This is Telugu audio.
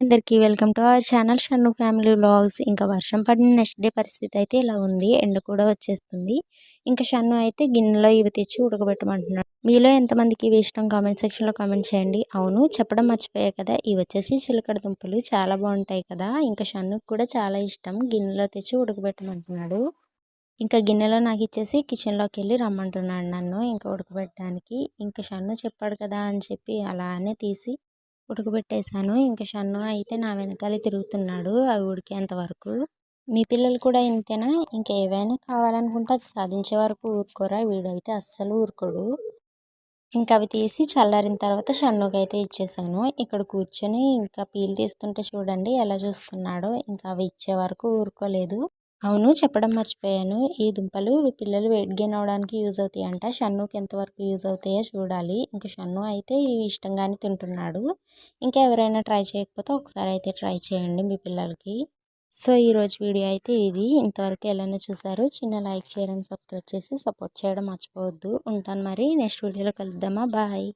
అందరికీ welcome to our channel Shannu family vlogs. ఇంకా వర్షం పడిన నెక్స్ట్ డే పరిస్థితి అయితే ఇలా ఉంది. ఎండ కూడా వచ్చేస్తుంది. ఇంకా షన్ను అయితే గిన్నెలో ఇవి తెచ్చి ఉడకబెట్టమంటున్నాడు. మీలో ఎంతమందికి ఇవి ఇష్టం కామెంట్ సెక్షన్లో కామెంట్ చేయండి. అవును, చెప్పడం మర్చిపోయా కదా, ఇవి వచ్చేసి చిలకడ దుంపలు చాలా బాగుంటాయి కదా. ఇంకా షన్నుకు కూడా చాలా ఇష్టం. గిన్నెలో తెచ్చి ఉడకబెట్టమంటున్నాడు. ఇంకా గిన్నెలో నాకు ఇచ్చేసి కిచెన్లోకి వెళ్ళి రమ్మంటున్నాడు నన్ను ఇంకా ఉడకబెట్టడానికి. ఇంకా షన్ను చెప్పాడు కదా అని చెప్పి అలానే తీసి ఉడకబెట్టేశాను. ఇంకా షన్ను అయితే నా వెనకాలే తిరుగుతున్నాడు అవి ఉడికేంత వరకు. మీ పిల్లలు కూడా ఇంతేనా? ఇంకా ఏవైనా కావాలనుకుంటే అది సాధించే వరకు ఊరుకోరా? వీడైతే అస్సలు ఊరుకోడు. ఇంకా అవి తీసి చల్లారిన తర్వాత షన్నుకి అయితే ఇచ్చేసాను. ఇక్కడ కూర్చొని ఇంకా పీల్ తీస్తుంటే చూడండి ఎలా చూస్తున్నాడో. ఇంకా అవి ఇచ్చే వరకు ఊరుకోలేదు. అవును, చెప్పడం మర్చిపోయాను. ఈ దుంపలు పిల్లలు వెయిట్ గెయిన్ అవడానికి యూజ్ అవుతాయి అంట. షన్నుకి ఎంతవరకు యూజ్ అవుతాయో చూడాలి. ఇంకా షన్ను అయితే ఇవి ఇష్టంగానే తింటున్నాడు. ఇంకా ఎవరైనా ట్రై చేయకపోతే ఒకసారి అయితే ట్రై చేయండి మీ పిల్లలకి. సో ఈరోజు వీడియో అయితే ఇది. ఇంతవరకు ఎలానో చూసారు. చిన్న లైక్, షేర్ అండ్ సబ్స్క్రైబ్ చేసి సపోర్ట్ చేయడం మర్చిపోవద్దు. ఉంటాను మరి, నెక్స్ట్ వీడియోలో కలుద్దామా. బాయ్.